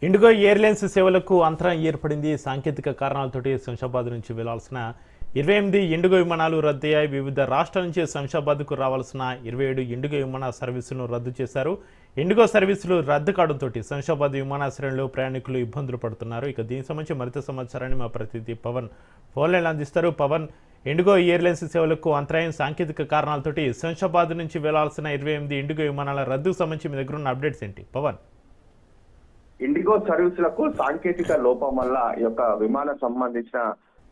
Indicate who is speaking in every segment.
Speaker 1: IndiGo airlines సేవలకు అంతరాయం ఏర్పడింది. సాంకేతిక కారణాలతోటి శంషాబాద్ నుంచి వెళ్లాల్సిన 28 ఇండిగో విమానాలు రద్దయ్యాయి. వివిధ రాష్ట్రాల నుంచి శంషాబాద్కు రావాల్సిన 27 ఇండిగో విమాన సర్వీసులను రద్దు చేశారు. ఇండిగో సర్వీసులు రద్దు కావడంతో శంషాబాద్ విమానాశ్రయంలో ప్రయాణికులు ఇబ్బందులు పడుతున్నారు. ఇక దీనికి సంబంధించి మరింత సమాచారాన్ని మా ప్రతినిధి పవన్ ఫోన్లైన్ అందిస్తారు. పవన్, ఇండిగో ఎయిర్లైన్స్ సేవలకు అంతరాయం సాంకేతిక కారణాలతోటి శంషాబాద్ నుంచి వెళ్లాల్సిన 28 ఇండిగో విమానాల రద్దుకు సంబంధించి మీ దగ్గర ఉన్న అప్డేట్స్ ఏంటి పవన్?
Speaker 2: ఇండిగో సర్వీసులకు సాంకేతిక లోపం వల్ల ఈ యొక్క విమానం సంబంధించిన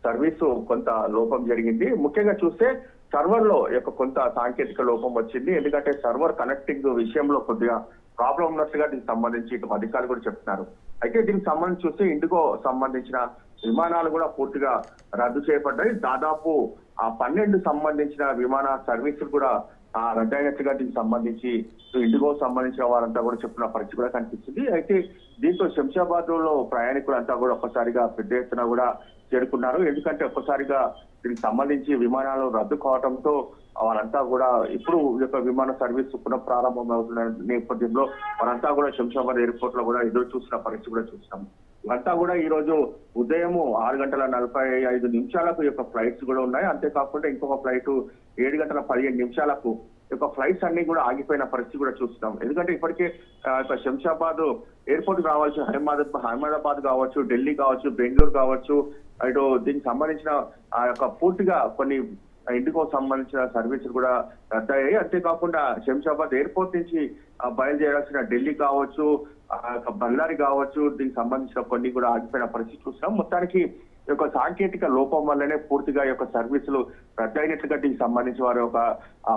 Speaker 2: సర్వీసు కొంత లోపం జరిగింది. ముఖ్యంగా చూస్తే సర్వర్ లో కొంత సాంకేతిక లోపం వచ్చింది. ఎందుకంటే సర్వర్ కనెక్టింగ్ విషయంలో కొద్దిగా ప్రాబ్లం ఉన్నట్టుగా దీనికి సంబంధించి ఇటు అధికారులు కూడా చెప్తున్నారు. అయితే దీనికి సంబంధించి చూస్తే ఇండిగో సంబంధించిన విమానాలు కూడా పూర్తిగా రద్దు చేయబడ్డాయి. దాదాపు 12 సంబంధించిన విమాన సర్వీసులు కూడా రద్దయినట్టుగా దీనికి సంబంధించి ఇండిగో సంబంధించిన వారంతా కూడా చెప్పిన పరిస్థితి కూడా కనిపిస్తుంది. అయితే దీంతో శంషాబాద్ లో ప్రయాణికులంతా కూడా ఒక్కసారిగా పెద్ద ఎత్తున కూడా చేరుకున్నారు. ఎందుకంటే ఒక్కసారిగా దీనికి సంబంధించి విమానాలు రద్దు కావడంతో వారంతా కూడా ఇప్పుడు విమాన సర్వీస్ పునఃప్రారంభం అవుతున్న నేపథ్యంలో వారంతా కూడా శంషాబాద్ ఎయిర్పోర్ట్ లో కూడా ఎదురు చూసిన పరిస్థితి కూడా చూస్తున్నాం. ఇవంతా కూడా ఈ రోజు ఉదయం 6:45 ఫ్లైట్స్ కూడా ఉన్నాయి. అంతేకాకుండా ఇంకొక ఫ్లైట్ 7:15 ఫ్లైట్స్ అన్ని కూడా ఆగిపోయిన పరిస్థితి కూడా చూస్తున్నాం. ఎందుకంటే ఇప్పటికే శంషాబాద్ ఎయిర్పోర్ట్ కావచ్చు, అహ్మదాబాద్ కావచ్చు, ఢిల్లీ కావచ్చు, బెంగళూరు కావచ్చు, ఇటు దీనికి సంబంధించిన పూర్తిగా కొన్ని ఇండిగో సంబంధించిన సర్వీసులు కూడా రద్దయ్యాయి. అంతేకాకుండా శంషాబాద్ ఎయిర్పోర్ట్ నుంచి బయలుదేరాల్సిన ఢిల్లీ కావచ్చు, బళ్ళారి కావచ్చు, దీనికి సంబంధించిన కొన్ని కూడా ఆగిపోయిన పరిస్థితి చూస్తున్నాం. మొత్తానికి సాంకేతిక లోపం వల్లనే పూర్తిగా సర్వీసులు రద్దయినట్లుగా దీనికి సంబంధించి వారు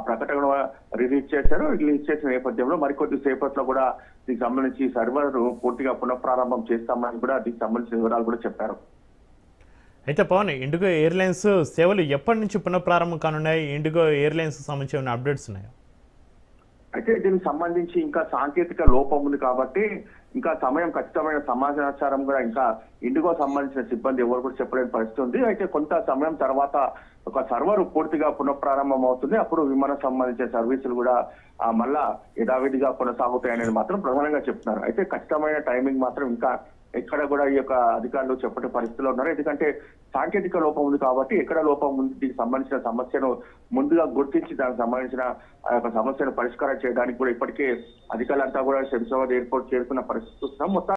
Speaker 2: ప్రకటన రిలీజ్ చేశారు. రిలీజ్ చేసిన నేపథ్యంలో మరికొద్ది సేపట్లో కూడా దీనికి సంబంధించి సర్వర్ పూర్తిగా పునఃప్రారంభం చేస్తామని కూడా దీనికి సంబంధించిన వివరాలు కూడా చెప్పారు.
Speaker 1: అయితే పవన్, ఇండిగో ఎయిర్లైన్స్ సేవలు ఎప్పటి నుంచి పునఃప్రారంభం కానున్నాయి? ఇండిగో ఎయిర్లైన్స్ సంబంధించిన అప్డేట్స్ ఉన్నాయా?
Speaker 2: అయితే దీనికి సంబంధించి ఇంకా సాంకేతిక లోపం ఉంది కాబట్టి ఇంకా సమయం ఖచ్చితమైన సమాచారం కూడా ఇంకా ఇండిగో సంబంధించిన సిబ్బంది ఎవరు కూడా చెప్పలేని పరిస్థితి ఉంది. అయితే కొంత సమయం తర్వాత సర్వర్ పూర్తిగా పునఃప్రారంభం అవుతుంది. అప్పుడు విమానం సంబంధించిన సర్వీసులు కూడా మళ్ళా యథావిధిగా కొనసాగుతాయనేది మాత్రం ప్రధానంగా చెప్తున్నారు. అయితే ఖచ్చితమైన టైమింగ్ మాత్రం ఇంకా ఎక్కడ కూడా ఈ అధికారులు చెప్పే పరిస్థితిలో ఉన్నారు. ఎందుకంటే సాంకేతిక లోపం ఉంది కాబట్టి ఎక్కడ లోపం ఉంది, దీనికి సంబంధించిన సమస్యను ముందుగా గుర్తించి దానికి సంబంధించిన సమస్యను పరిష్కారం చేయడానికి కూడా ఇప్పటికే అధికారులంతా కూడా శంషాబాద్ ఎయిర్పోర్ట్ చేరుకున్న పరిస్థితి చూస్తున్నాం. మొత్తం